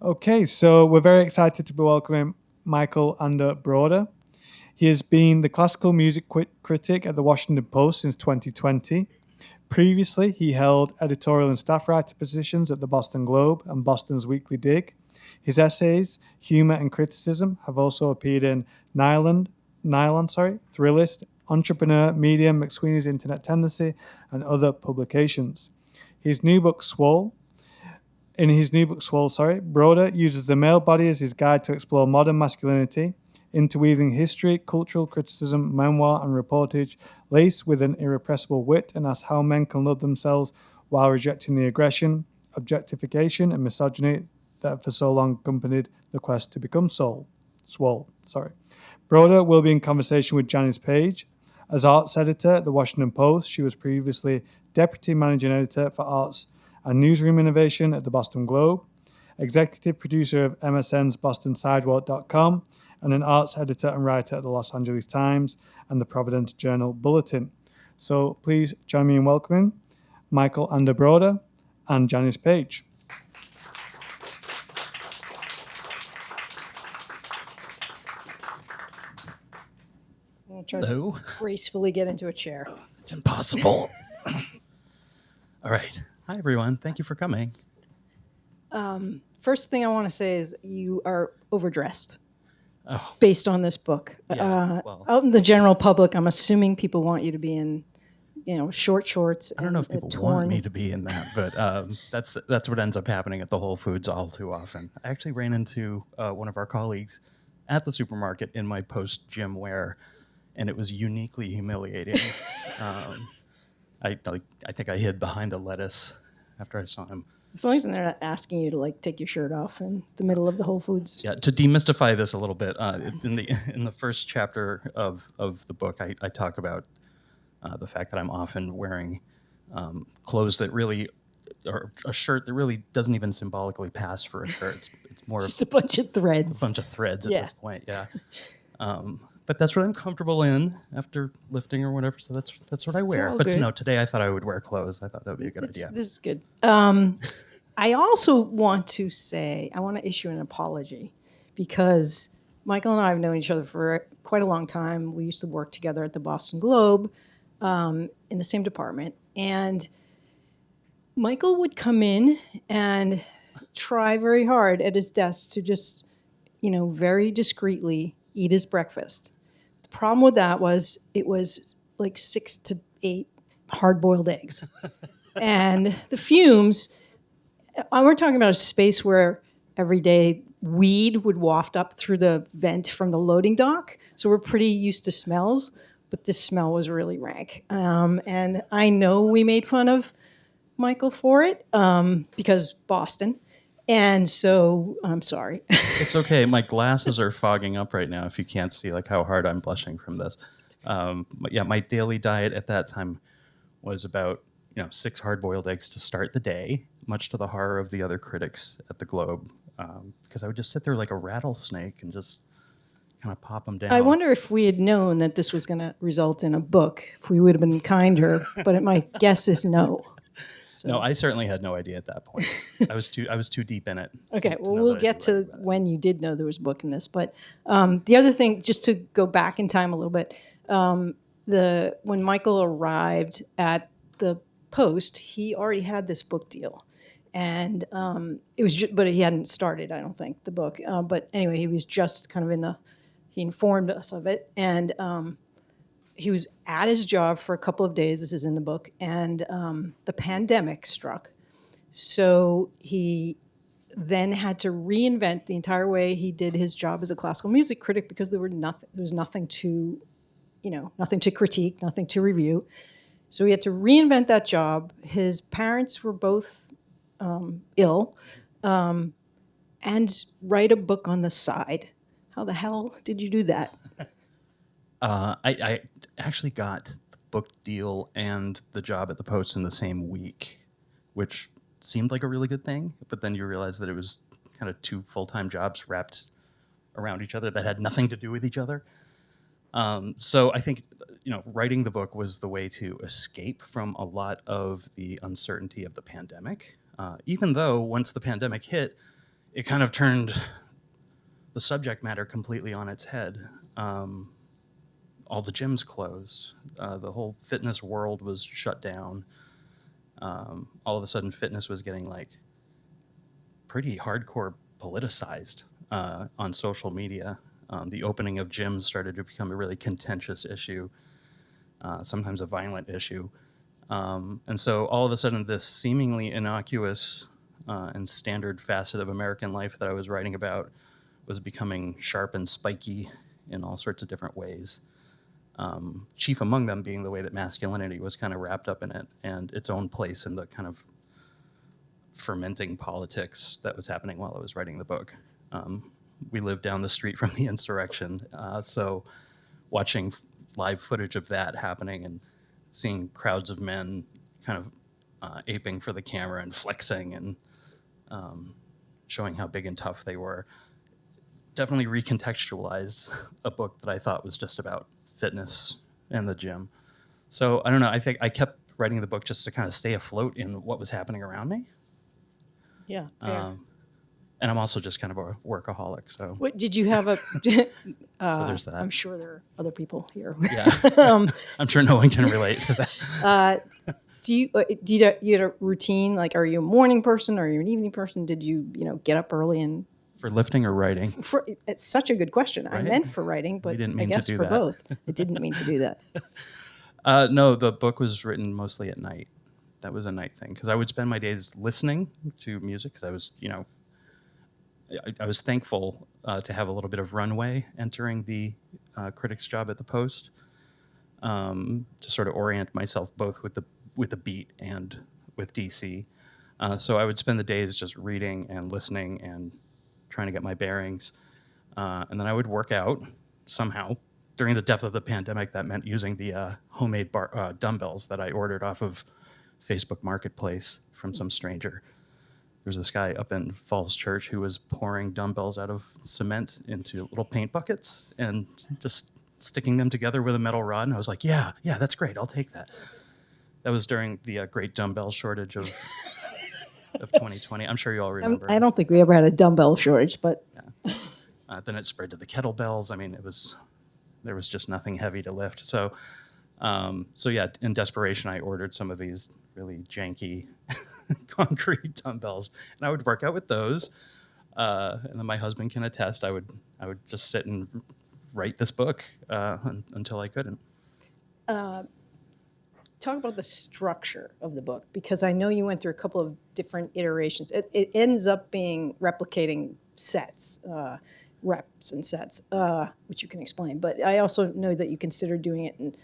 Okay, so we're very excited to be welcoming Michael Andor Brodeur. He has been the classical music critic at the Washington Post since 2020. Previously, he held editorial and staff writer positions at the Boston Globe and Boston's Weekly Dig. His essays, humor, and criticism have also appeared in Nylon, Thrillist, Entrepreneur, Medium, McSweeney's Internet Tendency, and other publications. His new book, Swole, Brodeur uses the male body as his guide to explore modern masculinity, interweaving history, cultural criticism, memoir, and reportage, laced with an irrepressible wit, and asks how men can love themselves while rejecting the aggression, objectification, and misogyny that have for so long accompanied the quest to become swole. Brodeur will be in conversation with Janice Page. As arts editor at the Washington Post, she was previously deputy managing editor for arts and newsroom innovation at the Boston Globe, executive producer of MSN's BostonSidewalk.com, and an arts editor and writer at the Los Angeles Times and the Providence Journal Bulletin. So please join me in welcoming Michael Andor Brodeur and Janice Page. I'll try to gracefully get into a chair. It's impossible. All right. Hi, everyone. Thank you for coming. First thing I want to say is you are overdressed based on this book. Yeah, out in the general public, I'm assuming people want you to be in, short shorts. I don't know if people want me to be in that, but that's what ends up happening at the Whole Foods all too often. I actually ran into one of our colleagues at the supermarket in my post-gym wear, and it was uniquely humiliating. I think I hid behind a lettuce after I saw him. As long as they're not asking you to take your shirt off in the middle of the Whole Foods. Yeah, to demystify this a little bit, in the first chapter of the book, I talk about the fact that I'm often wearing clothes that really, or a shirt that really doesn't even symbolically pass for a shirt. It's more just a bunch of threads. A bunch of threads at this point, yeah. But that's what I'm comfortable in after lifting or whatever, so that's what I wear. But no, today I thought I would wear clothes. I thought that would be a good idea. This is good. I also want to issue an apology because Michael and I have known each other for quite a long time. We used to work together at the Boston Globe in the same department. And Michael would come in and try very hard at his desk to just, very discreetly eat his breakfast. The problem with that was it was like 6 to 8 hard-boiled eggs. And the fumes, we're talking about a space where every day weed would waft up through the vent from the loading dock. So we're pretty used to smells, but this smell was really rank. And I know we made fun of Michael for it because Boston. And so I'm sorry. It's okay. My glasses are fogging up right now if you can't see how hard I'm blushing from this. But yeah, my daily diet at that time was about 6 hard-boiled eggs to start the day, much to the horror of the other critics at the Globe, because I would just sit there like a rattlesnake and just kind of pop them down. I wonder if we had known that this was going to result in a book, if we would have been kinder, but my guess is no. So. No, I certainly had no idea at that point. I was too deep in it. Okay, well, we'll get to when you did know there was a book in this. But the other thing, just to go back in time a little bit, when Michael arrived at the Post, he already had this book deal, and it was but he hadn't started, I don't think, the book. But anyway, he was just kind of he informed us of it, and he was at his job for a couple of days. This is in the book, and the pandemic struck. So he then had to reinvent the entire way he did his job as a classical music critic because there was nothing to, nothing to critique, nothing to review. So he had to reinvent that job. His parents were both ill, and write a book on the side. How the hell did you do that? I actually got the book deal and the job at the Post in the same week, which seemed like a really good thing. But then you realize that it was kind of 2 full-time jobs wrapped around each other that had nothing to do with each other. So I think, writing the book was the way to escape from a lot of the uncertainty of the pandemic. Even though once the pandemic hit, it kind of turned the subject matter completely on its head. All the gyms closed. The whole fitness world was shut down. All of a sudden, fitness was getting like pretty hardcore politicized on social media. The opening of gyms started to become a really contentious issue, sometimes a violent issue. And so all of a sudden, this seemingly innocuous and standard facet of American life that I was writing about was becoming sharp and spiky in all sorts of different ways. Chief among them being the way that masculinity was kind of wrapped up in it and its own place in the kind of fermenting politics that was happening while I was writing the book. We lived down the street from the insurrection, so watching live footage of that happening and seeing crowds of men kind of aping for the camera and flexing and showing how big and tough they were definitely recontextualized a book that I thought was just about fitness and the gym. So I don't know, I think I kept writing the book just to kind of stay afloat in what was happening around me. Yeah, fair. And I'm also just kind of a workaholic, so. What, did you have a? So there's that. I'm sure there are other people here. Yeah, I'm sure no one can relate to that. Do you had a routine? Like, are you a morning person? Or are you an evening person? Did you get up early and? For lifting or writing? It's such a good question. Right? I meant for writing, but didn't I mean guess to do for that. both. I didn't mean to do that. No, the book was written mostly at night. That was a night thing because I would spend my days listening to music because I was, I was thankful to have a little bit of runway entering the critic's job at the Post to sort of orient myself both with the beat and with DC. So I would spend the days just reading and listening and trying to get my bearings. And then I would work out somehow. During the depth of the pandemic, that meant using the homemade dumbbells that I ordered off of Facebook Marketplace from some stranger. There's this guy up in Falls Church who was pouring dumbbells out of cement into little paint buckets and just sticking them together with a metal rod. And I was like, yeah, that's great. I'll take that. That was during the great dumbbell shortage of 2020. I'm sure you all remember. I don't think we ever had a dumbbell shortage, but. Yeah. Then it spread to the kettlebells. I mean, there was just nothing heavy to lift. So yeah, in desperation, I ordered some of these really janky concrete dumbbells, and I would work out with those. And then my husband can attest. I would just sit and write this book until I couldn't. Talk about the structure of the book, because I know you went through a couple of different iterations. It ends up being replicating sets, reps and sets, which you can explain. But I also know that you consider doing it in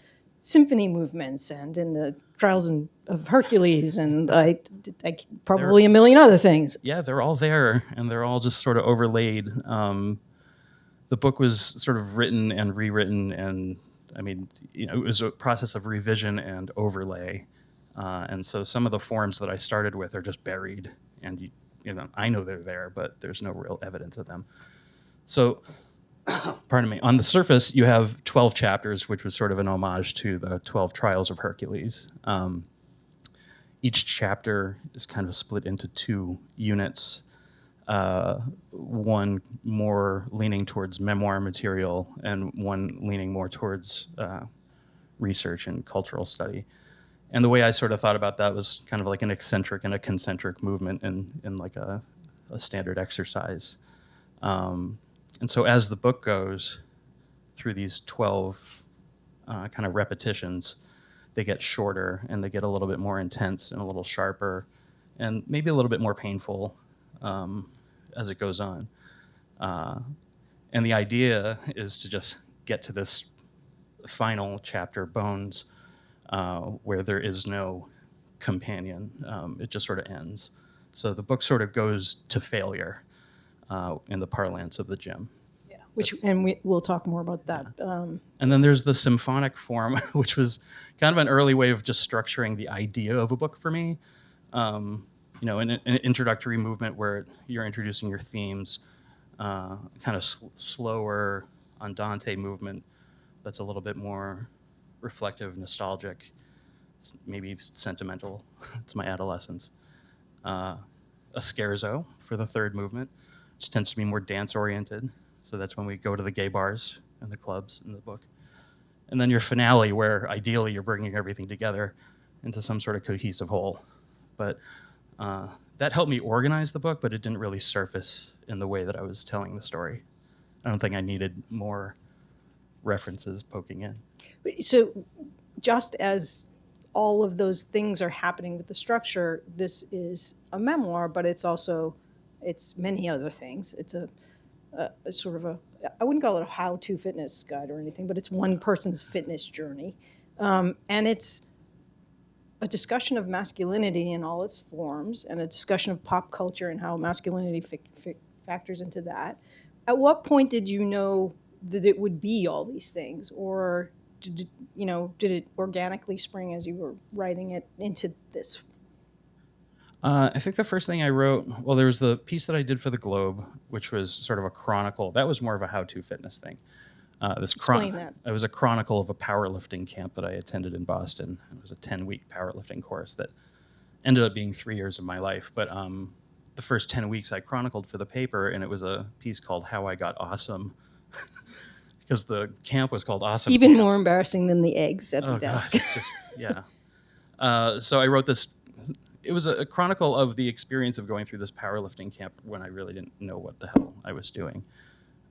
symphony movements and in the Trials of Hercules and I probably a million other things. Yeah, they're all there, and they're all just sort of overlaid. The book was sort of written and rewritten, and I mean, it was a process of revision and overlay. And so some of the forms that I started with are just buried, and I know they're there, but there's no real evidence of them. So, pardon me, on the surface, you have 12 chapters, which was sort of an homage to the 12 Trials of Hercules. Each chapter is kind of split into two units, one more leaning towards memoir material and one leaning more towards research and cultural study. And the way I sort of thought about that was kind of like an eccentric and a concentric movement in like a standard exercise. And so as the book goes through these 12 kind of repetitions, they get shorter and they get a little bit more intense and a little sharper and maybe a little bit more painful as it goes on. And the idea is to just get to this final chapter, Bones, where there is no companion. It just sort of ends. So the book sort of goes to failure in the parlance of the gym. Yeah, we'll talk more about that. And then there's the symphonic form, which was kind of an early way of just structuring the idea of a book for me. An introductory movement where you're introducing your themes, kind of slower andante movement that's a little bit more reflective, nostalgic, maybe sentimental. It's my adolescence. A scherzo for the third movement. which tends to be more dance-oriented. So that's when we go to the gay bars and the clubs in the book. And then your finale, where ideally you're bringing everything together into some sort of cohesive whole. But that helped me organize the book, but it didn't really surface in the way that I was telling the story. I don't think I needed more references poking in. So just as all of those things are happening with the structure, this is a memoir, but it's many other things. It's a sort of I wouldn't call it a how-to fitness guide or anything, but it's one person's fitness journey. And it's a discussion of masculinity in all its forms and a discussion of pop culture and how masculinity factors into that. At what point did you know that it would be all these things, or did it organically spring as you were writing it into this? I think the first thing I wrote, well, there was the piece that I did for the Globe, which was sort of a chronicle. That was more of a how-to fitness thing. Explain that. It was a chronicle of a powerlifting camp that I attended in Boston. It was a 10-week powerlifting course that ended up being 3 years of my life. But the first 10 weeks I chronicled for the paper, and it was a piece called How I Got Awesome, because the camp was called Awesome Even Camp. more embarrassing than the eggs at the desk. Gosh, it's just, yeah. So I wrote this. It was a chronicle of the experience of going through this powerlifting camp when I really didn't know what the hell I was doing.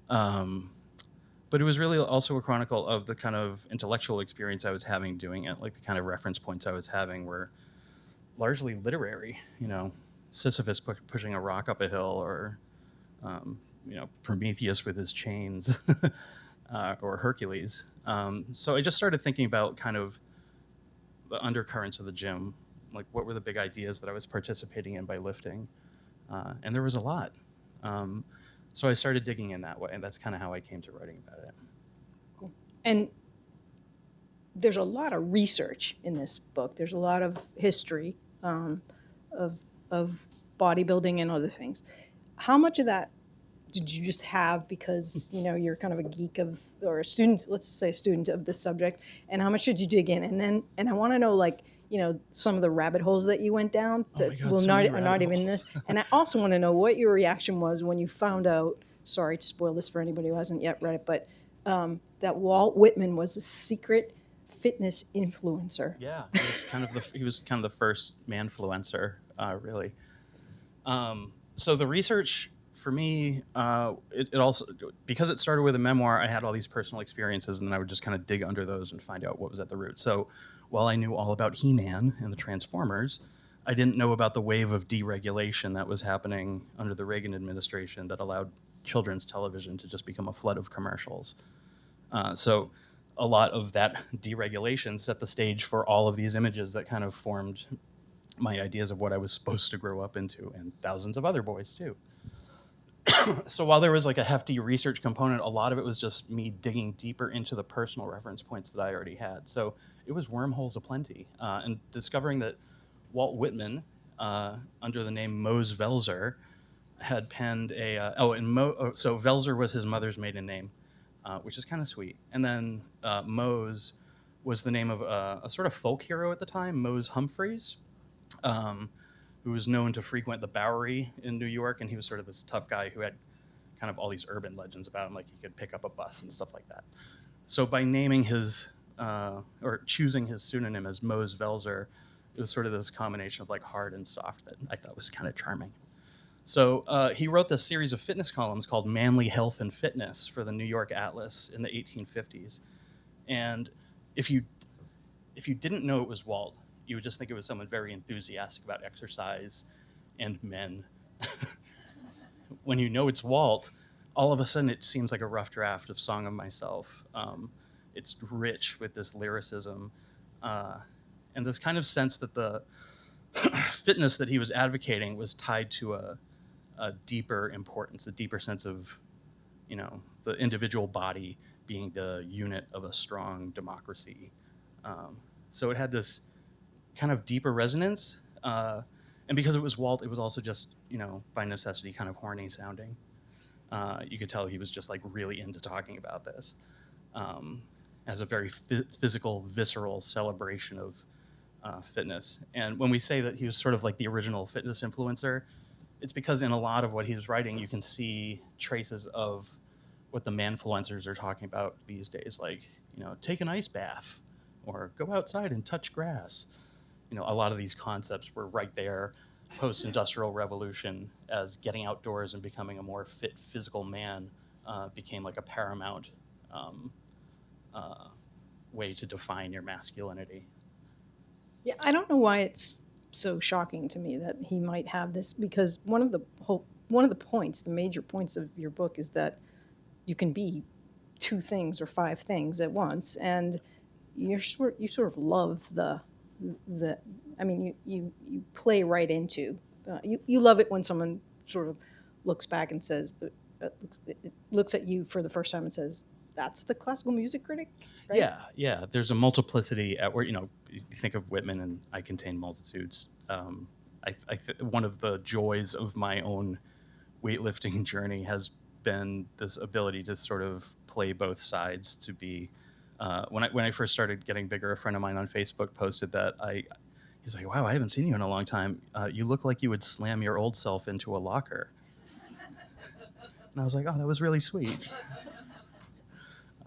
But it was really also a chronicle of the kind of intellectual experience I was having doing it. Like the kind of reference points I was having were largely literary. Sisyphus pushing a rock up a hill, or Prometheus with his chains, or Hercules. So I just started thinking about kind of the undercurrents of the gym. Like, what were the big ideas that I was participating in by lifting? And there was a lot. So I started digging in that way, and that's kind of how I came to writing about it. Cool. And there's a lot of research in this book. There's a lot of history of bodybuilding and other things. How much of that did you just have because you're kind of a geek or a student, let's say a student of this subject, and how much did you dig in? And I want to know, some of the rabbit holes that you went down that are not even in this. And I also want to know what your reaction was when you found out, sorry to spoil this for anybody who hasn't yet read it, but that Walt Whitman was a secret fitness influencer. Yeah, he was kind of the first manfluencer, really. So the research for me, it also, because it started with a memoir, I had all these personal experiences, and then I would just kind of dig under those and find out what was at the root. So while I knew all about He-Man and the Transformers, I didn't know about the wave of deregulation that was happening under the Reagan administration that allowed children's television to just become a flood of commercials. So a lot of that deregulation set the stage for all of these images that kind of formed my ideas of what I was supposed to grow up into, and thousands of other boys too. So while there was like a hefty research component, a lot of it was just me digging deeper into the personal reference points that I already had. So it was wormholes aplenty, and discovering that Walt Whitman, under the name Mose Velzer, had penned so Velzer was his mother's maiden name, which is kind of sweet. And then Mose was the name of a sort of folk hero at the time, Mose Humphreys, who was known to frequent the Bowery in New York, and he was sort of this tough guy who had kind of all these urban legends about him, like he could pick up a bus and stuff like that. So by naming his, or choosing his pseudonym as Mose Velzer, it was sort of this combination of like hard and soft that I thought was kind of charming. So he wrote this series of fitness columns called Manly Health and Fitness for the New York Atlas in the 1850s. And if you didn't know it was Walt, you would just think it was someone very enthusiastic about exercise and men. When you know it's Walt, all of a sudden it seems like a rough draft of Song of Myself. It's rich with this lyricism and this kind of sense that the fitness that he was advocating was tied to a deeper importance, a deeper sense of, the individual body being the unit of a strong democracy. So it had this kind of deeper resonance. And because it was Walt, it was also just, by necessity, kind of horny sounding. You could tell he was just like really into talking about this as a very physical, visceral celebration of fitness. And when we say that he was sort of like the original fitness influencer, it's because in a lot of what he was writing, you can see traces of what the manfluencers are talking about these days, like, take an ice bath or go outside and touch grass. A lot of these concepts were right there post-industrial revolution, as getting outdoors and becoming a more fit physical man became like a paramount way to define your masculinity. Yeah, I don't know why it's so shocking to me that he might have this, because one of the points, the major points of your book, is that you can be 2 things or 5 things at once, and you sort of love the I mean, you play right into you love it when someone sort of looks back and says looks at you for the first time and says, that's the classical music critic, right? Yeah. There's a multiplicity at where, you think of Whitman and I contain multitudes. One of the joys of my own weightlifting journey has been this ability to sort of play both sides. To be when I first started getting bigger, a friend of mine on Facebook posted that he's like, wow, I haven't seen you in a long time. You look like you would slam your old self into a locker. And I was like, oh, that was really sweet.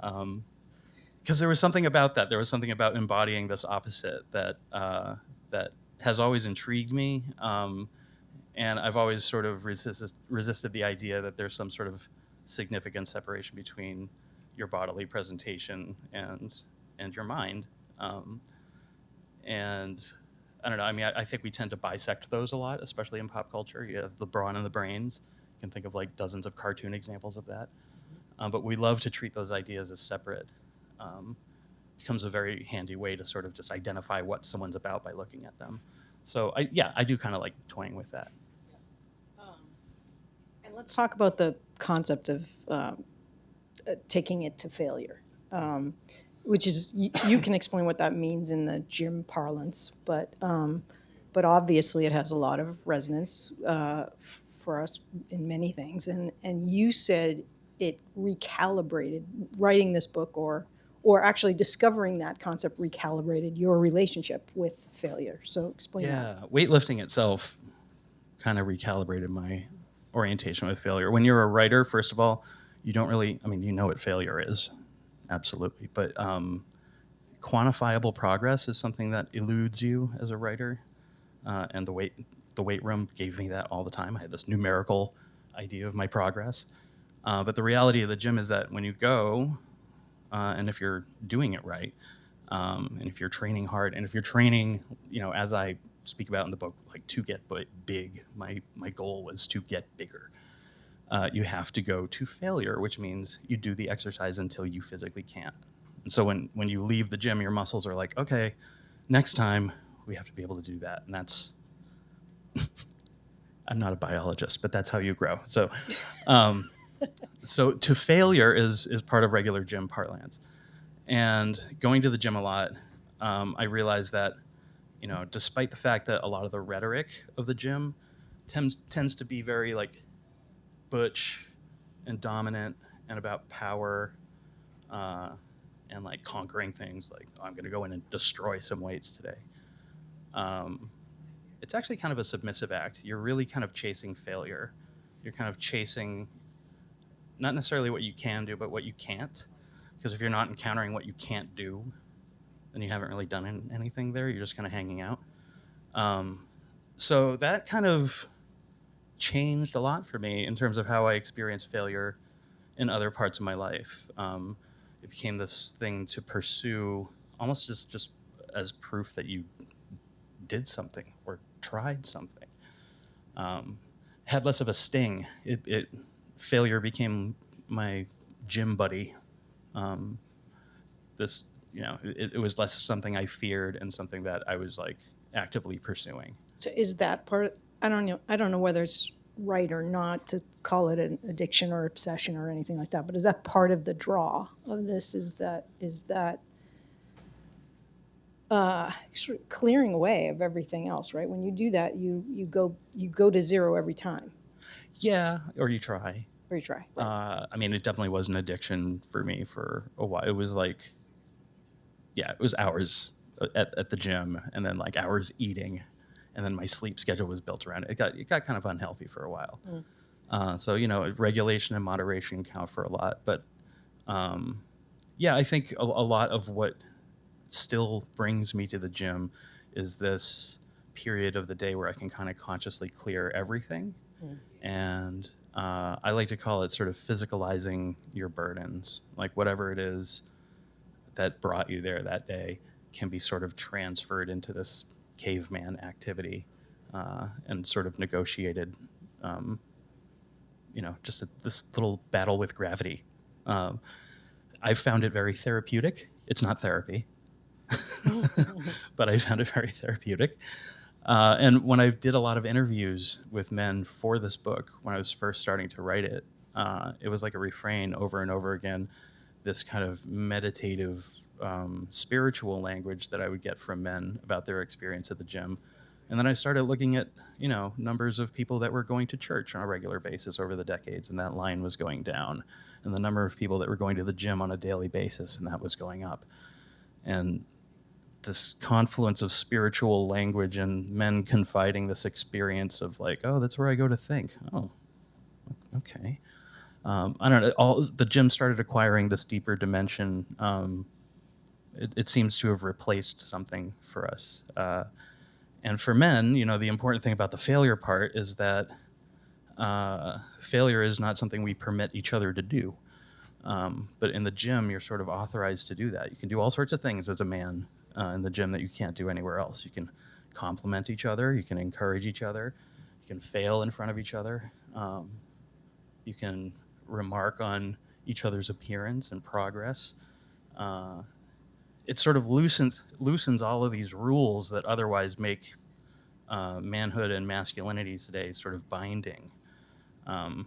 Because there was something about that. There was something about embodying this opposite that has always intrigued me. And I've always sort of resisted the idea that there's some sort of significant separation between your bodily presentation and your mind. And I don't know. I mean, I think we tend to bisect those a lot, especially in pop culture. You have the brawn and the brains. You can think of like dozens of cartoon examples of that. But we love to treat those ideas as separate. Becomes a very handy way to sort of just identify what someone's about by looking at them. So I do kind of like toying with that. And let's talk about the concept of taking it to failure, which is, you can explain what that means in the gym parlance, but obviously it has a lot of resonance for us in many things. And you said it recalibrated, writing this book or actually discovering that concept recalibrated your relationship with failure. So explain that. Yeah, weightlifting itself kind of recalibrated my orientation with failure. When you're a writer, first of all, you don't really, you know what failure is, absolutely. But quantifiable progress is something that eludes you as a writer. And the weight room gave me that all the time. I had this numerical idea of my progress. But the reality of the gym is that when you go, and if you're doing it right, and if you're training hard, and if you're training, as I speak about in the book, like to get big, my goal was to get bigger. You have to go to failure, which means you do the exercise until you physically can't. And so when you leave the gym, your muscles are like, okay, next time we have to be able to do that. And that's, I'm not a biologist, but that's how you grow. So, so to failure is part of regular gym parlance. And going to the gym a lot, I realized that, despite the fact that a lot of the rhetoric of the gym tends to be very like butch and dominant and about power and like conquering things, like, oh, I'm going to go in and destroy some weights today. It's actually kind of a submissive act. You're really kind of chasing failure. You're kind of chasing not necessarily what you can do, but what you can't. Because if you're not encountering what you can't do, then you haven't really done anything there. You're just kind of hanging out. So that kind of changed a lot for me in terms of how I experience failure in other parts of my life. It became this thing to pursue almost just as proof that you did something or tried something. Had less of a sting. Failure became my gym buddy. It was less something I feared and something that I was like actively pursuing. So is that part? I don't know whether it's right or not to call it an addiction or obsession or anything like that. But is that part of the draw of this? Is that sort of clearing away of everything else, right? When you do that, you go to zero every time. Yeah, or you try. Or you try. Right. It definitely was an addiction for me for a while. It was like, it was hours at the gym and then like hours eating and then my sleep schedule was built around it. It got kind of unhealthy for a while. So regulation and moderation count for a lot. But yeah, I think a lot of what still brings me to the gym is this period of the day where I can kind of consciously clear everything. And I like to call it sort of physicalizing your burdens. Like whatever it is that brought you there that day can be sort of transferred into this caveman activity and sort of negotiated, just this little battle with gravity. I found it very therapeutic. It's not therapy, but I found it very therapeutic. And when I did a lot of interviews with men for this book, when I was first starting to write it, it was like a refrain over and over again, this kind of meditative, spiritual language that I would get from men about their experience at the gym. And then I started looking at, numbers of people that were going to church on a regular basis over the decades, and that line was going down. And the number of people that were going to the gym on a daily basis, and that was going up. And this confluence of spiritual language and men confiding this experience of like, oh, that's where I go to think. Oh, okay. I don't know. The gym started acquiring this deeper dimension. It seems to have replaced something for us. And for men, the important thing about the failure part is that failure is not something we permit each other to do. But in the gym, you're sort of authorized to do that. You can do all sorts of things as a man in the gym that you can't do anywhere else. You can compliment each other. You can encourage each other. You can fail in front of each other. You can remark on each other's appearance and progress. It sort of loosens all of these rules that otherwise make manhood and masculinity today sort of binding. And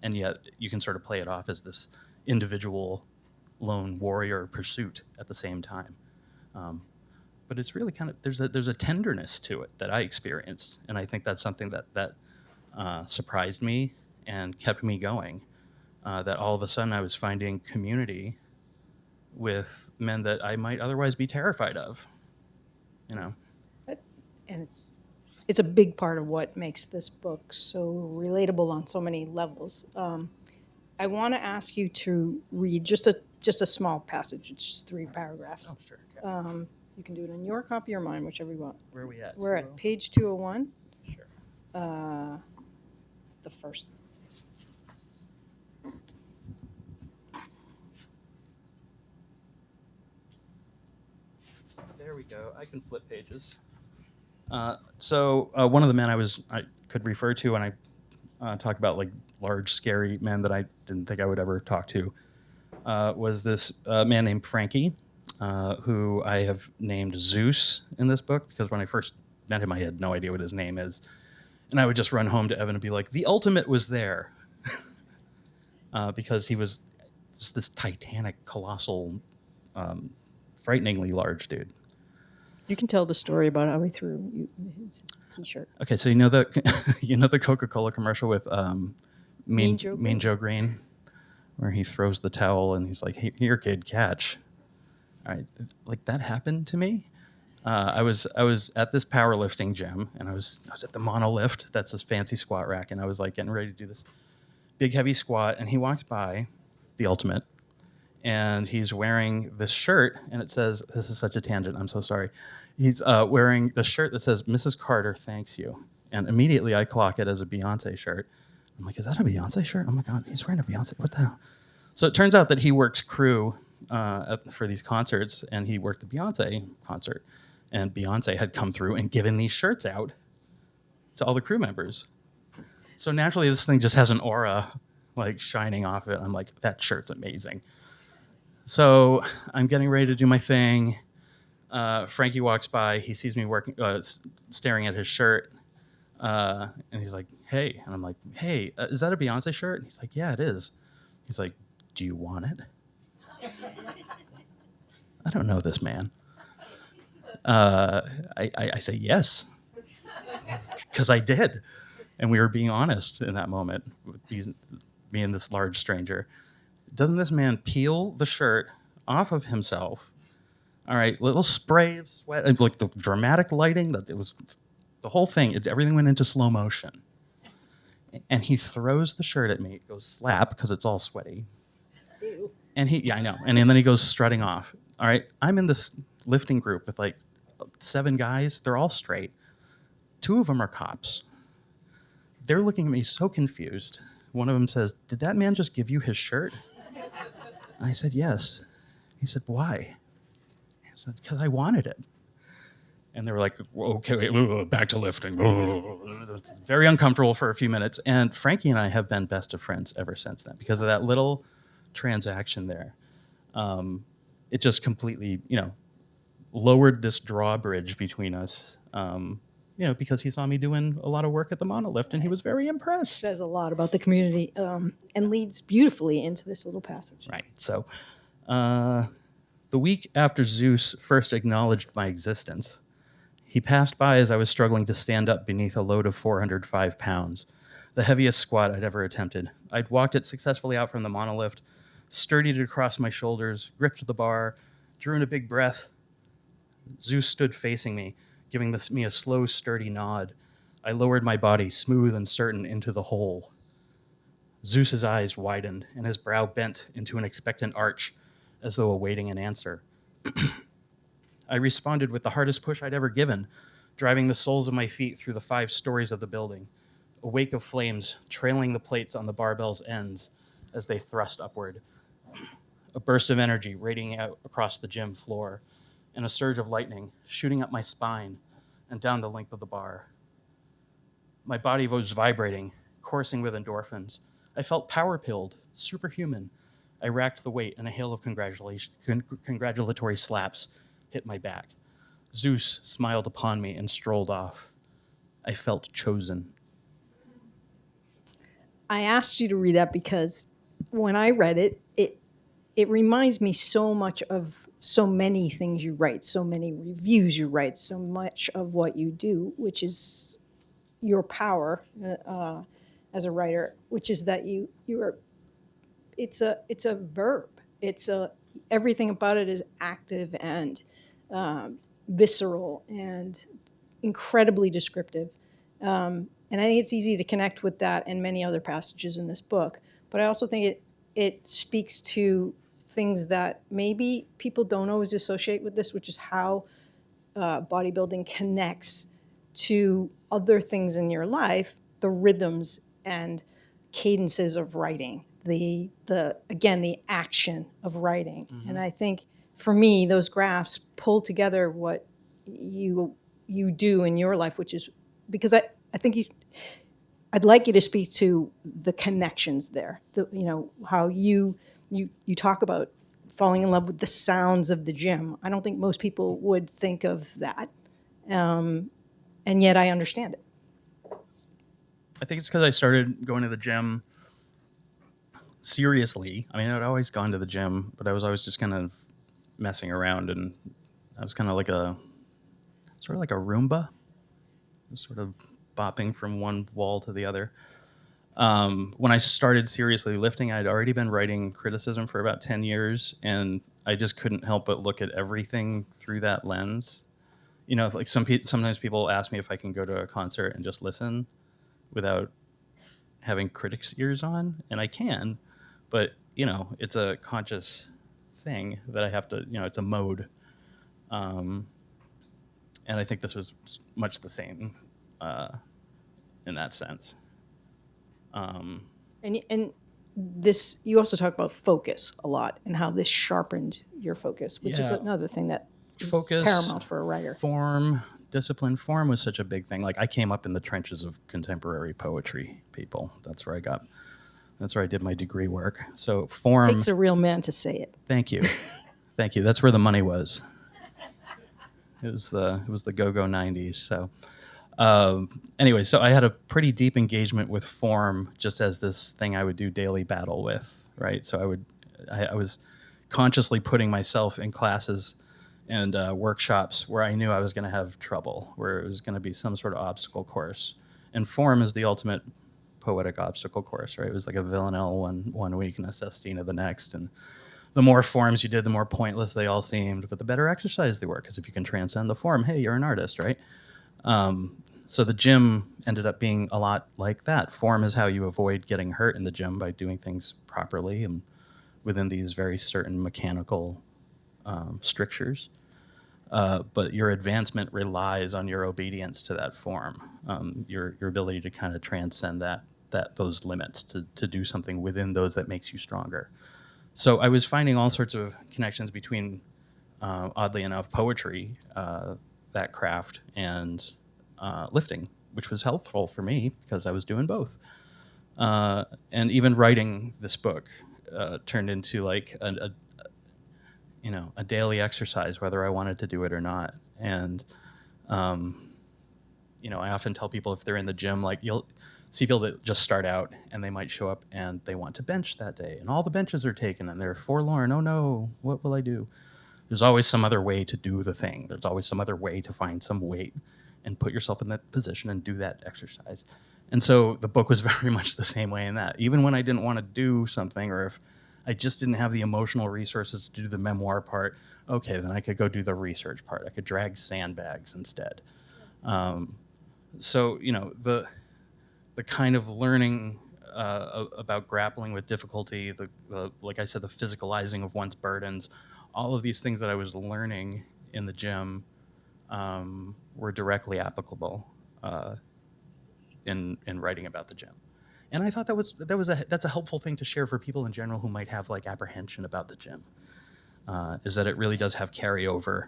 yet you can sort of play it off as this individual lone warrior pursuit at the same time. But it's really kind of, there's a tenderness to it that I experienced. And I think that's something that surprised me and kept me going. That all of a sudden I was finding community with men that I might otherwise be terrified of, And it's a big part of what makes this book so relatable on so many levels. I want to ask you to read just a small passage. It's just 3 paragraphs. Oh, sure. Okay. You can do it on your copy or mine, whichever you want. Where are we at? We're at page 201. Sure. The first. There we go. I can flip pages. So one of the men I could refer to when I talk about like large, scary men that I didn't think I would ever talk to was this man named Frankie, who I have named Zeus in this book because when I first met him, I had no idea what his name is. And I would just run home to Evan and be like, the ultimate was there. Because he was just this titanic, colossal, frighteningly large dude. You can tell the story about how he threw his T-shirt. Okay, so the Coca-Cola commercial with Mean Joe Green, where he throws the towel and he's like, "Hey, here, kid, catch." All right, like that happened to me. I was at this powerlifting gym, and I was at the monolift. That's this fancy squat rack, and I was like getting ready to do this big heavy squat, and he walks by, the ultimate, and he's wearing this shirt, and it says, this is such a tangent, I'm so sorry. He's wearing the shirt that says, Mrs. Carter thanks you. And immediately I clock it as a Beyonce shirt. I'm like, is that a Beyonce shirt? Oh my God, he's wearing a Beyonce, what the hell? So it turns out that he works crew for these concerts, and he worked the Beyonce concert. And Beyonce had come through and given these shirts out to all the crew members. So naturally this thing just has an aura like shining off it. I'm like, that shirt's amazing. So I'm getting ready to do my thing. Frankie walks by. He sees me working, staring at his shirt. And he's like, hey. And I'm like, hey, is that a Beyonce shirt? And he's like, yeah, it is. He's like, do you want it? I don't know this man. I say yes. Because I did. And we were being honest in that moment with me and this large stranger. Doesn't this man peel the shirt off of himself? All right, little spray of sweat, and like the dramatic lighting that it was The whole thing, everything went into slow motion. And he throws the shirt at me. It goes slap because it's all sweaty. Ew. And yeah, I know. And then he goes strutting off. All right, I'm in this lifting group with like 7 guys. They're all straight. 2 of them are cops. They're looking at me so confused. One of them says, "Did that man just give you his shirt?" I said, "Yes." He said, "Why?" I said, "Because I wanted it." And they were like, "Okay, back to lifting." Very uncomfortable for a few minutes. And Frankie and I have been best of friends ever since then because of that little transaction there. It just completely, lowered this drawbridge between us, because he saw me doing a lot of work at the monolift and he was very impressed. Says a lot about the community and leads beautifully into this little passage. Right. So the week after Zeus first acknowledged my existence, he passed by as I was struggling to stand up beneath a load of 405 pounds, the heaviest squat I'd ever attempted. I'd walked it successfully out from the monolift, sturdied it across my shoulders, gripped the bar, drew in a big breath. Zeus stood facing me, giving me a slow, sturdy nod. I lowered my body, smooth and certain, into the hole. Zeus's eyes widened, and his brow bent into an expectant arch, as though awaiting an answer. I responded with the hardest push I'd ever given, driving the soles of my feet through the 5 stories of the building, a wake of flames trailing the plates on the barbell's ends as they thrust upward. A burst of energy radiating out across the gym floor, and a surge of lightning shooting up my spine and down the length of the bar. My body was vibrating, coursing with endorphins. I felt power-pilled, superhuman. I racked the weight, and a hail of congratulatory slaps hit my back. Zeus smiled upon me and strolled off. I felt chosen. I asked you to read that because when I read it, it reminds me so much of so many things you write, so many reviews you write, so much of what you do, which is your power as a writer, which is that it's a verb. Everything about it is active and visceral and incredibly descriptive. And I think it's easy to connect with that and many other passages in this book. But I also think it speaks to things that maybe people don't always associate with this, which is how bodybuilding connects to other things in your life, the rhythms and cadences of writing, the action of writing. Mm-hmm. And I think for me, those graphs pull together what you do in your life, which is because I think I'd like you to speak to the connections there. How you talk about falling in love with the sounds of the gym. I don't think most people would think of that, and yet I understand it. I think it's because I started going to the gym seriously. I mean, I'd always gone to the gym, but I was always just kind of messing around, and I was kind of like a Roomba, sort of bopping from one wall to the other. When I started seriously lifting, I'd already been writing criticism for about 10 years, and I just couldn't help but look at everything through that lens. Like sometimes people ask me if I can go to a concert and just listen without having critics' ears on, and I can, but it's a conscious thing that I have to, it's a mode. And I think this was much the same in that sense. And this, you also talk about focus a lot and how this sharpened your focus, which is another thing that is paramount for a writer. Form, discipline. Form was such a big thing. Like I came up in the trenches of contemporary poetry, people. That's where I did my degree work. So form. It takes a real man to say it. Thank you. Thank you. That's where the money was. It was the go-go 90s. So anyway, so I had a pretty deep engagement with form just as this thing I would do daily battle with, right? So I was consciously putting myself in classes and workshops where I knew I was going to have trouble, where it was going to be some sort of obstacle course. And form is the ultimate poetic obstacle course, right? It was like a Villanelle one week and a Sestina the next. And the more forms you did, the more pointless they all seemed, but the better exercise they were, because if you can transcend the form, hey, you're an artist, right? So the gym ended up being a lot like that. Form is how you avoid getting hurt in the gym by doing things properly and within these very certain mechanical strictures. But your advancement relies on your obedience to that form, your ability to kind of transcend those limits, to do something within those that makes you stronger. So I was finding all sorts of connections between, oddly enough, poetry, that craft, and lifting, which was helpful for me because I was doing both. And even writing this book turned into like a daily exercise, whether I wanted to do it or not. And I often tell people, if they're in the gym, like, you'll see people that just start out and they might show up and they want to bench that day, and all the benches are taken and they're forlorn. Oh no, what will I do? There's always some other way to do the thing. There's always some other way to find some weight and put yourself in that position and do that exercise. And so the book was very much the same way in that. Even when I didn't want to do something, or if I just didn't have the emotional resources to do the memoir part, okay, then I could go do the research part. I could drag sandbags instead. So, the kind of learning about grappling with difficulty, like I said, the physicalizing of one's burdens, all of these things that I was learning in the gym were directly applicable in writing about the gym. And I thought that's a helpful thing to share for people in general who might have like apprehension about the gym, is that it really does have carryover.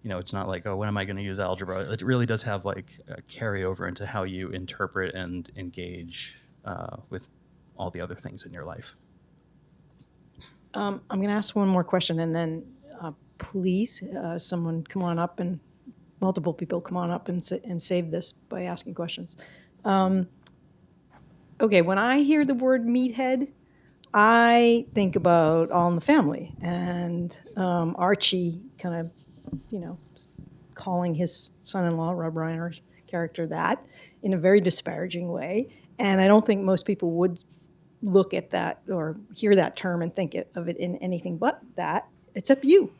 It's not like, oh, when am I going to use algebra? It really does have like a carryover into how you interpret and engage with all the other things in your life. I'm going to ask one more question, and then please, someone come on up, and multiple people come on up and save this by asking questions. Okay, when I hear the word meathead, I think about All in the Family, and Archie kind of, calling his son-in-law, Rob Reiner's character, that in a very disparaging way. And I don't think most people would look at that or hear that term and think of it in anything but that. It's up to you.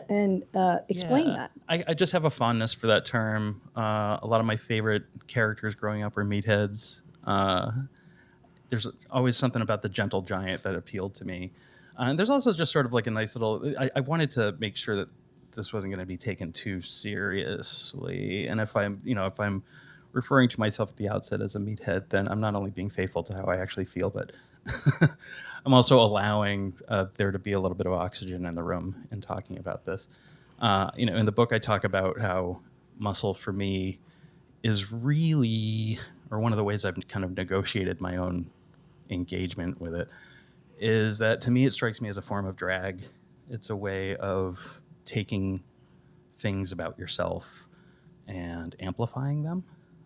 And explain that. I just have a fondness for that term. A lot of my favorite characters growing up were meatheads. There's always something about the gentle giant that appealed to me. And there's also just sort of like a nice little, I wanted to make sure that this wasn't going to be taken too seriously. And if I'm referring to myself at the outset as a meathead, then I'm not only being faithful to how I actually feel, but I'm also allowing there to be a little bit of oxygen in the room in talking about this. In the book, I talk about how muscle for me is really, or one of the ways I've kind of negotiated my own engagement with it, is that to me it strikes me as a form of drag. It's a way of taking things about yourself and amplifying them,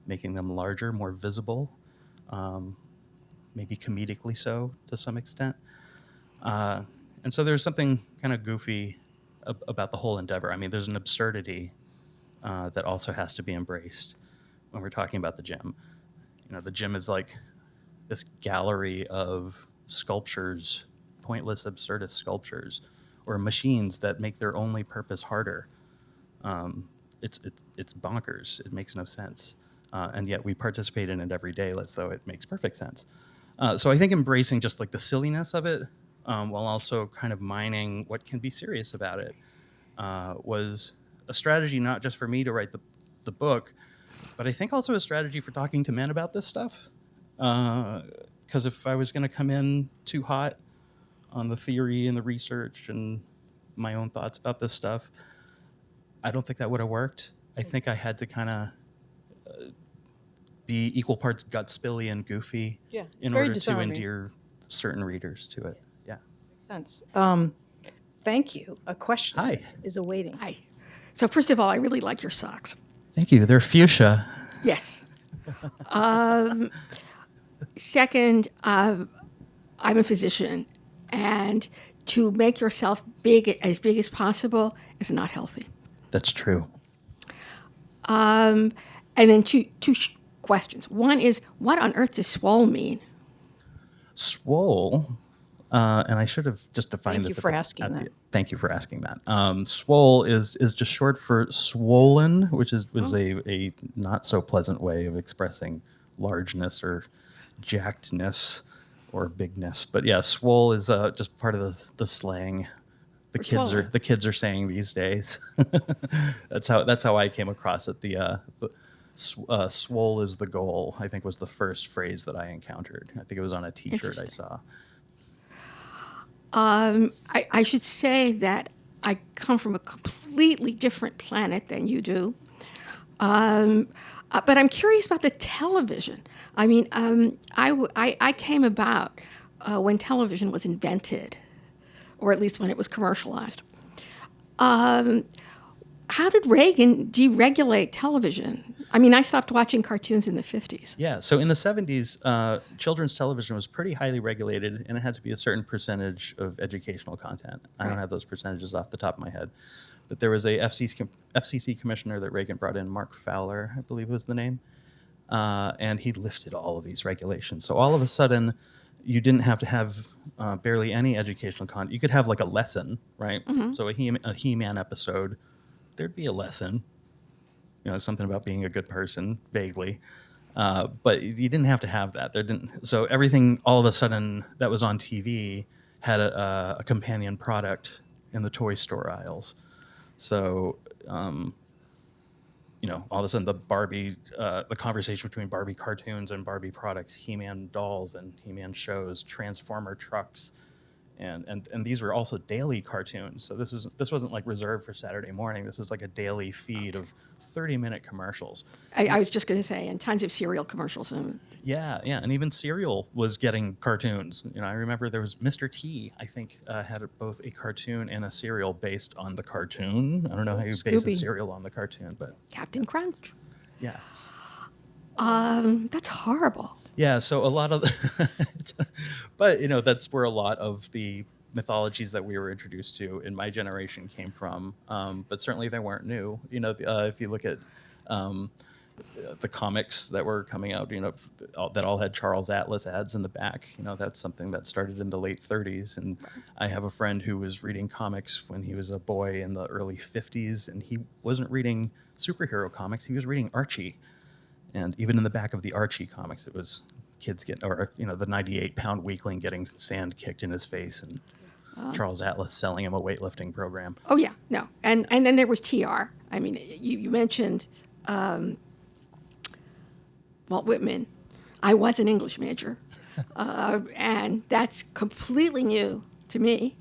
making them larger, more visible, maybe comedically so to some extent. And so there's something kind of goofy about the whole endeavor. I mean, there's an absurdity that also has to be embraced when we're talking about the gym. The gym is like this gallery of sculptures, pointless, absurdist sculptures, or machines that make their only purpose harder. It's bonkers. It makes no sense. And yet we participate in it every day as though it makes perfect sense. So I think embracing just like the silliness of it, while also kind of mining what can be serious about it, was a strategy not just for me to write the book, but I think also a strategy for talking to men about this stuff. Because if I was going to come in too hot on the theory and the research and my own thoughts about this stuff, I don't think that would have worked. I think I had to kind of be equal parts gut spilly and goofy in order to endear certain readers to it. Yeah. Makes sense. Thank you. A question is awaiting. Hi. So first of all, I really like your socks. Thank you. They're fuchsia. Yes. Second, I'm a physician, and to make yourself as big as possible is not healthy. That's true. And then two questions. One is, what on earth does swole mean? Swole And I should have just defined Thank this. you for asking that. Thank you for asking that. Swole is just short for swollen, which was a not so pleasant way of expressing largeness or jackedness or bigness. But yeah, swole is just part of the slang the kids are saying these days. That's how I came across it. Swole is the goal, I think, was the first phrase that I encountered. I think it was on a T-shirt I saw. I should say that I come from a completely different planet than you do. But I'm curious about the television. I mean, I came about when television was invented, or at least when it was commercialized. How did Reagan deregulate television? I mean, I stopped watching cartoons in the 50s. Yeah, so in the 70s, children's television was pretty highly regulated, and it had to be a certain percentage of educational content. I don't have those percentages off the top of my head. But there was a FCC commissioner that Reagan brought in, Mark Fowler, I believe was the name, and he lifted all of these regulations. So all of a sudden, you didn't have to have barely any educational content. You could have like a lesson, right? Mm-hmm. So a He-Man episode, there'd be a lesson, something about being a good person, vaguely. But you didn't have to have that. So everything all of a sudden that was on TV had a companion product in the toy store aisles. So, all of a sudden the conversation between Barbie cartoons and Barbie products, He-Man dolls and He-Man shows, Transformer trucks, and these were also daily cartoons. So this wasn't like reserved for Saturday morning. This was like a daily feed of 30-minute commercials. I was just going to say, and tons of cereal commercials. Yeah, and even cereal was getting cartoons. I remember there was Mr. T, I think, had both a cartoon and a cereal based on the cartoon. I don't know how you base a cereal on the cartoon, but Captain Crunch. Yeah. That's horrible. Yeah, so a lot of, but that's where a lot of the mythologies that we were introduced to in my generation came from. But certainly they weren't new. If you look at the comics that were coming out, that all had Charles Atlas ads in the back. That's something that started in the late 30s. And I have a friend who was reading comics when he was a boy in the early 50s, and he wasn't reading superhero comics. He was reading Archie. And even in the back of the Archie comics, it was kids the 98-pound weakling getting sand kicked in his face, and Charles Atlas selling him a weightlifting program. Oh yeah, no, and then there was TR. I mean, you mentioned Walt Whitman. I was an English major, and that's completely new to me.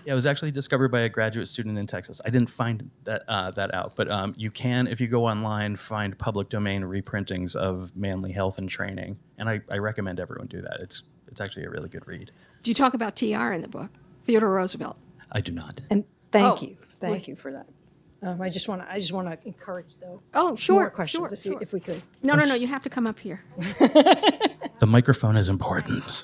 Yeah, it was actually discovered by a graduate student in Texas. I didn't find that out, but you can, if you go online, find public domain reprintings of Manly Health and Training, and I recommend everyone do that. It's actually a really good read. Do you talk about TR in the book, Theodore Roosevelt? I do not. And thank you for that. I just want to encourage though. Oh, sure. More questions sure. if we could. No, you have to come up here. The microphone is important.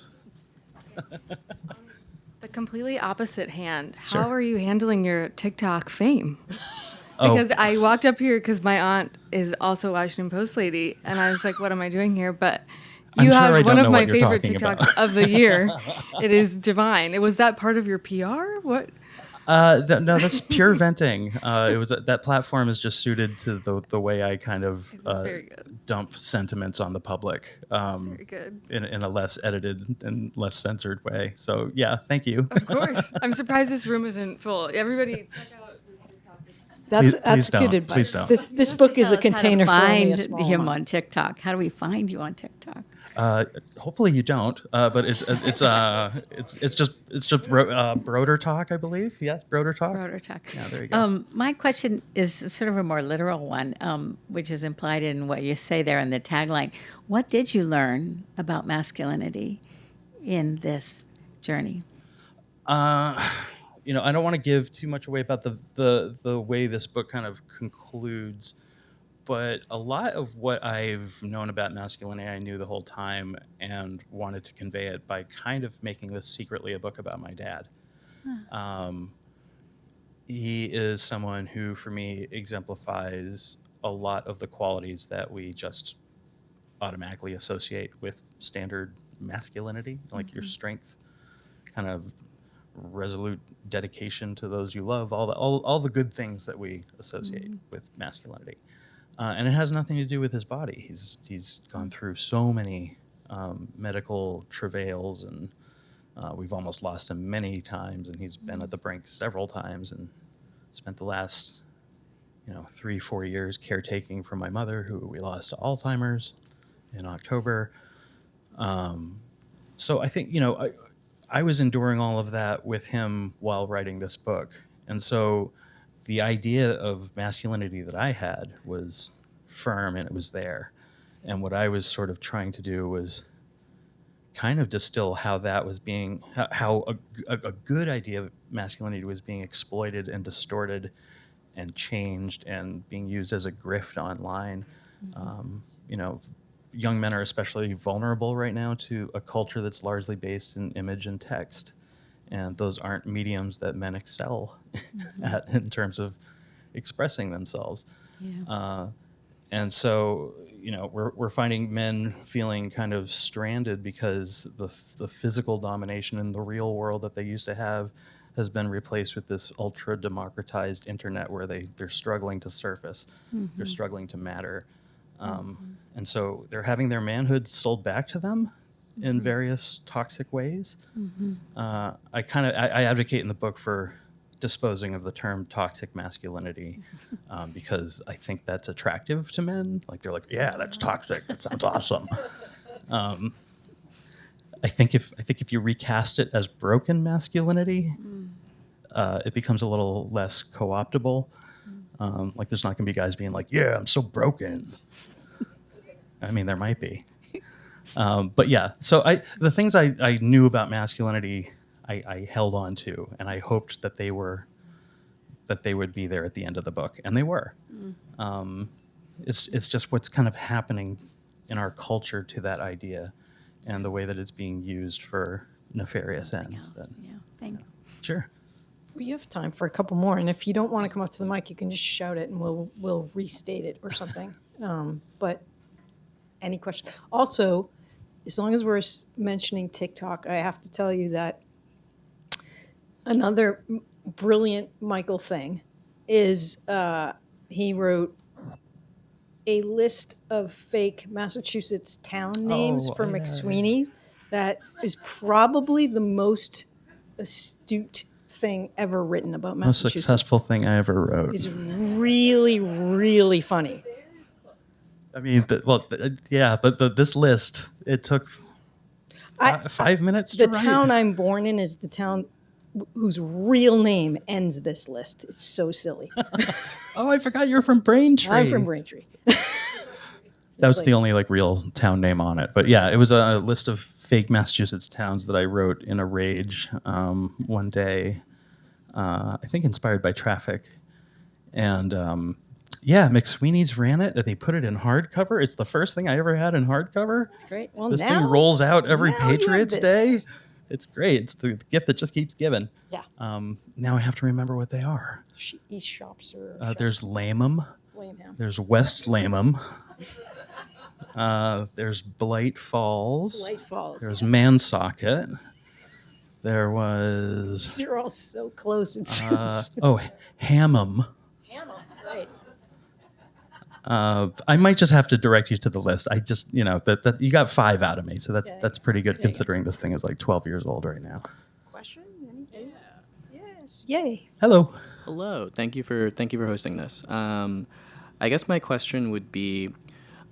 The completely opposite hand. Sure. How are you handling your TikTok fame? Because I walked up here because my aunt is also a Washington Post lady, and I was like, what am I doing here? But you have one of my favorite TikToks of the year. It is divine. Was that part of your PR? What? No, that's pure venting. It was that platform is just suited to the way I kind of dump sentiments on the public. Very good. In a less edited and less censored way. So yeah, thank you. Of course. I'm surprised this room isn't full. Everybody check out That's please good don't. advice. Please This book is a container for only a small find him amount. on TikTok. How do we find you on TikTok? Hopefully you don't, but it's just Brodeur talk, I believe. Yes, Brodeur talk. Brodeur talk. Yeah, there you go. My question is sort of a more literal one, which is implied in what you say there in the tagline. What did you learn about masculinity in this journey? I don't want to give too much away about the way this book kind of concludes, but a lot of what I've known about masculinity I knew the whole time and wanted to convey it by kind of making this secretly a book about my dad. He is someone who, for me, exemplifies a lot of the qualities that we just automatically associate with standard masculinity, like your strength, kind of resolute dedication to those you love, all the good things that we associate with masculinity. And it has nothing to do with his body. He's gone through so many medical travails, and we've almost lost him many times, and he's been at the brink several times, and spent the last 3-4 years caretaking for my mother, who we lost to Alzheimer's in October. So I think, I was enduring all of that with him while writing this book. And so the idea of masculinity that I had was firm, and it was there. And what I was sort of trying to do was kind of distill how that was being, how a good idea of masculinity was being exploited and distorted and changed and being used as a grift online. Young men are especially vulnerable right now to a culture that's largely based in image and text. And those aren't mediums that men excel at in terms of expressing themselves. Yeah. And so, we're finding men feeling kind of stranded because the physical domination in the real world that they used to have has been replaced with this ultra democratized internet where they're struggling to surface, they're struggling to matter. And so they're having their manhood sold back to them in various toxic ways. I advocate in the book for disposing of the term toxic masculinity because I think that's attractive to men. Like they're like, yeah, that's toxic. That sounds awesome. I think if you recast it as broken masculinity, it becomes a little less co-optable. Like there's not going to be guys being like, yeah, I'm so broken. I mean, there might be. But yeah, so the things I knew about masculinity, I held on to, and I hoped that they would be there at the end of the book, and they were. It's just what's kind of happening in our culture to that idea, and the way that it's being used for nefarious ends. Thank you. Sure. We have time for a couple more, and if you don't want to come up to the mic, you can just shout it, and we'll restate it or something. But any question? Also, as long as we're mentioning TikTok, I have to tell you that another brilliant Michael thing is he wrote a list of fake Massachusetts town names for McSweeney that is probably the most astute thing ever written about Most Massachusetts. successful thing I ever wrote. It's really, really funny. I mean, but this list, it took 5 minutes to The write. town I'm born in is the town whose real name ends this list. It's so silly. Oh, I forgot you're from Braintree. I'm from Braintree. That was the only real town name on it. But yeah, it was a list of fake Massachusetts towns that I wrote in a rage one day, I think inspired by traffic. And McSweeney's ran it, and they put it in hardcover. It's the first thing I ever had in hardcover. That's great. Well, this now, thing rolls out every now you have Patriots this. Day. It's great. It's the gift that just keeps giving. Yeah. Now I have to remember what they are. East Shropshire. There's Lamham. Lamham. There's West Lamham. There's Blight Falls. Blight Falls. There's Mansocket. There was... You're all so close. It's Hammam. Hammam, right. I might just have to direct you to the list. I just, that you got 5 out of me, so that's pretty good considering this thing is 12 years old right now. Question? Anything? Yes. Yay. Hello. Hello. Thank you for hosting this. I guess my question would be,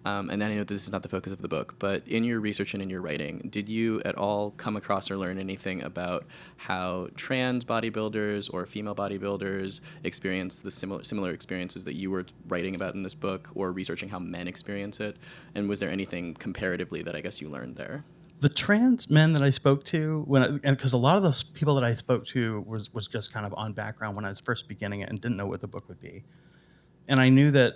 and I know this is not the focus of the book, but in your research and in your writing, did you at all come across or learn anything about how trans bodybuilders or female bodybuilders experience the similar experiences that you were writing about in this book, or researching how men experience it? And was there anything comparatively that I guess you learned there? The trans men that I spoke to, because a lot of those people that I spoke to was just kind of on background when I was first beginning it and didn't know what the book would be. And I knew that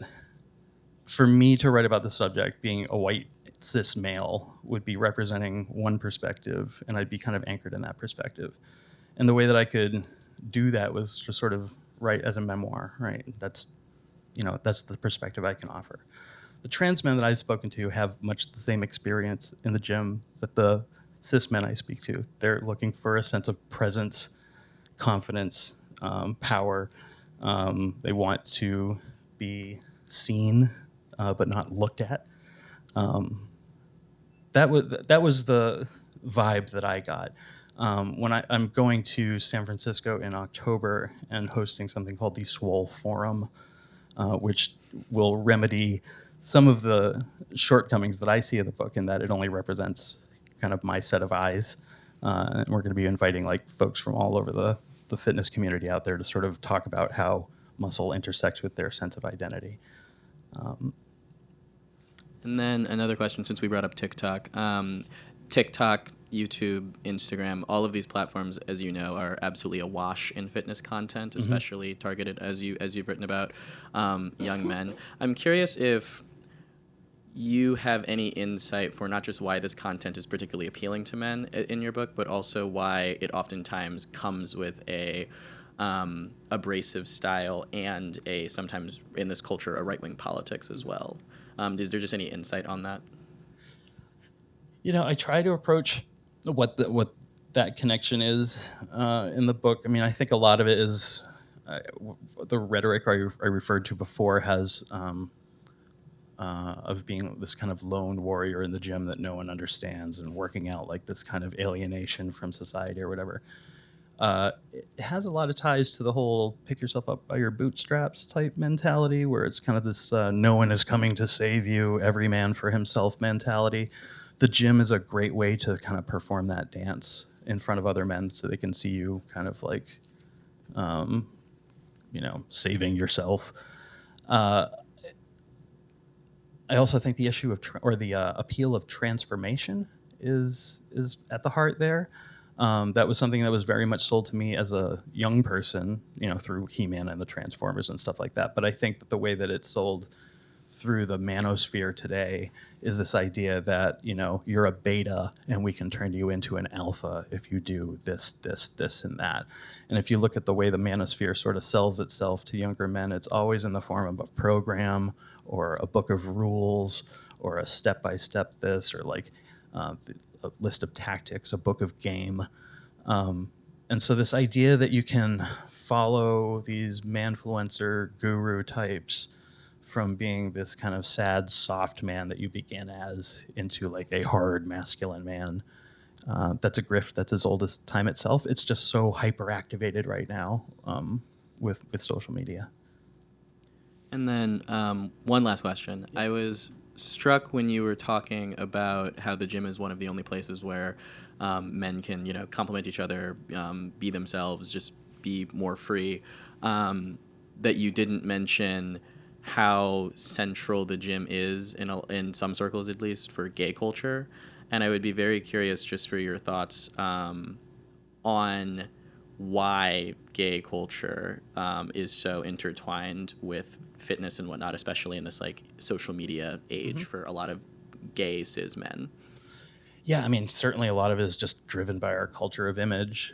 for me to write about the subject, being a white cis male would be representing one perspective, and I'd be kind of anchored in that perspective. And the way that I could do that was to sort of write as a memoir, right? That's the perspective I can offer. The trans men that I've spoken to have much the same experience in the gym that the cis men I speak to. They're looking for a sense of presence, confidence, power. They want to be seen, but not looked at. That was the vibe that I got. When I'm going to San Francisco in October and hosting something called the Swole Forum, which will remedy some of the shortcomings that I see of the book in that it only represents kind of my set of eyes. And we're going to be inviting like folks from all over the fitness community out there to sort of talk about how muscle intersects with their sense of identity. And then another question, since we brought up TikTok. TikTok, YouTube, Instagram, all of these platforms, as you know, are absolutely awash in fitness content, especially targeted, as you've written about, young men. I'm curious if you have any insight for not just why this content is particularly appealing to men in your book, but also why it oftentimes comes with a abrasive style and a sometimes in this culture a right-wing politics as well. Is there just any insight on that? You know, I try to approach what that connection is in the book. I mean, I think a lot of it is the rhetoric I referred to before has of being this kind of lone warrior in the gym that no one understands and working out like this kind of alienation from society or whatever. It has a lot of ties to the whole pick yourself up by your bootstraps type mentality, where it's kind of this no one is coming to save you, every man for himself mentality. The gym is a great way to kind of perform that dance in front of other men so they can see you kind of like, saving yourself. I also think the issue of the appeal of transformation is at the heart there. That was something that was very much sold to me as a young person, through He-Man and the Transformers and stuff like that. But I think that the way that it's sold through the manosphere today is this idea that, you're a beta and we can turn you into an alpha if you do this, and that. And if you look at the way the manosphere sort of sells itself to younger men, it's always in the form of a program or a book of rules or a step-by-step this or like a list of tactics, a book of game. And so this idea that you can follow these manfluencer guru types from being this kind of sad, soft man that you begin as into like a hard, masculine man, that's a grift that's as old as time itself. It's just so hyper-activated right now with social media. And then one last question. I was struck when you were talking about how the gym is one of the only places where men can, compliment each other, be themselves, just be more free, that you didn't mention how central the gym is in some circles, at least, for gay culture. And I would be very curious just for your thoughts on why gay culture is so intertwined with fitness and whatnot, especially in this like social media age for a lot of gay cis men. Yeah, I mean, certainly a lot of it is just driven by our culture of image.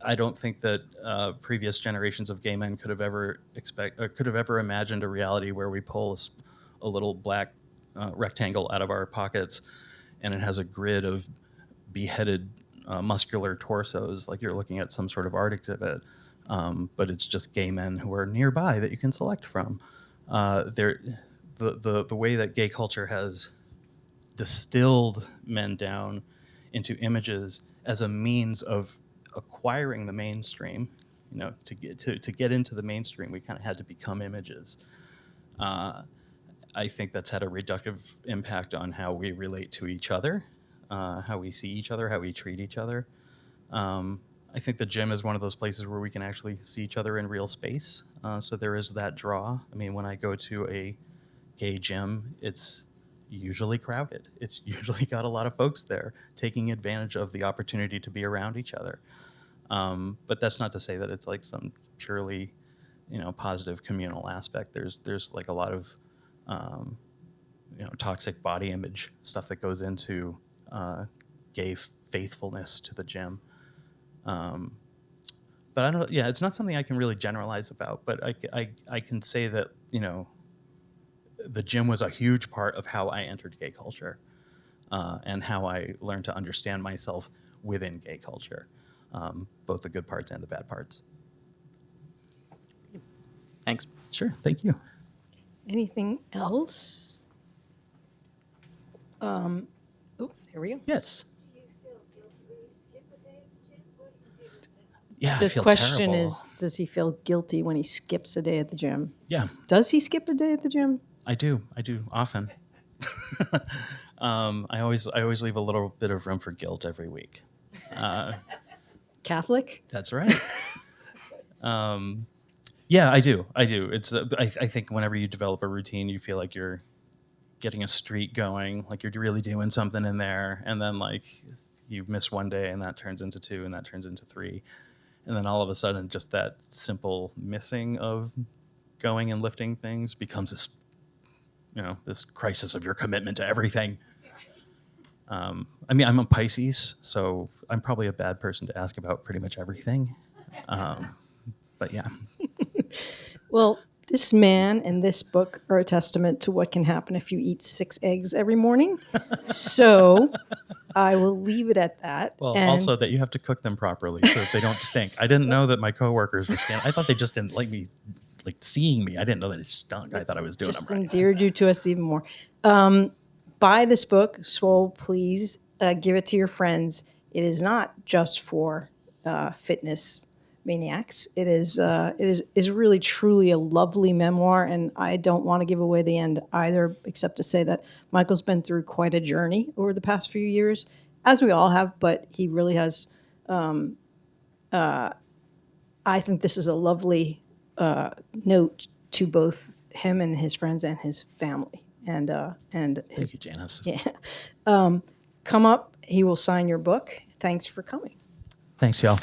I don't think that previous generations of gay men could have ever imagined a reality where we pull a little black rectangle out of our pockets, and it has a grid of beheaded muscular torsos, like you're looking at some sort of art exhibit. But it's just gay men who are nearby that you can select from. The way that gay culture has distilled men down into images as a means of acquiring the mainstream, to get into the mainstream, we kind of had to become images. I think that's had a reductive impact on how we relate to each other, how we see each other, how we treat each other. I think the gym is one of those places where we can actually see each other in real space. So there is that draw. I mean, when I go to a gay gym, it's usually crowded. It's usually got a lot of folks there taking advantage of the opportunity to be around each other. But that's not to say that it's like some purely, positive communal aspect. There's like a lot of, toxic body image stuff that goes into gay faithfulness to the gym. But I don't. Yeah, it's not something I can really generalize about. But I can say that the gym was a huge part of how I entered gay culture. and how I learned to understand myself within gay culture, both the good parts and the bad parts. Thanks. Sure, thank you. Anything else? Oh, here we go. Yes. Do you feel guilty when you skip a day at the gym? What do you do? Yeah, I The feel question terrible. is, does he feel guilty when he skips a day at the gym? Yeah, Does he skip a day at the gym? I do often. I always leave a little bit of room for guilt every week. Catholic? That's right. Yeah, I do. It's I think whenever you develop a routine, you feel like you're getting a streak going, like you're really doing something in there, and then like you miss one day, and that turns into 2, and that turns into 3, and then all of a sudden, just that simple missing of going and lifting things becomes this, this crisis of your commitment to everything. I mean, I'm a Pisces, so I'm probably a bad person to ask about pretty much everything. But yeah. Well, this man and this book are a testament to what can happen if you eat 6 eggs every morning. So I will leave it at that. Well, And also that you have to cook them properly so that they don't stink. I didn't know that my coworkers were scared. I thought they just didn't like me, like seeing me. I didn't know that it stunk. I thought I was doing just them right. endeared you to us even more. Buy this book, Swole. Please give it to your friends. It is not just for fitness maniacs. It is really truly a lovely memoir, and I don't want to give away the end either, except to say that Michael's been through quite a journey over the past few years, as we all have. But he really has. I think this is a lovely note to both him and his friends and his family. And Thank you, Janice. yeah. Come up. He will sign your book. Thanks for coming. Thanks, y'all.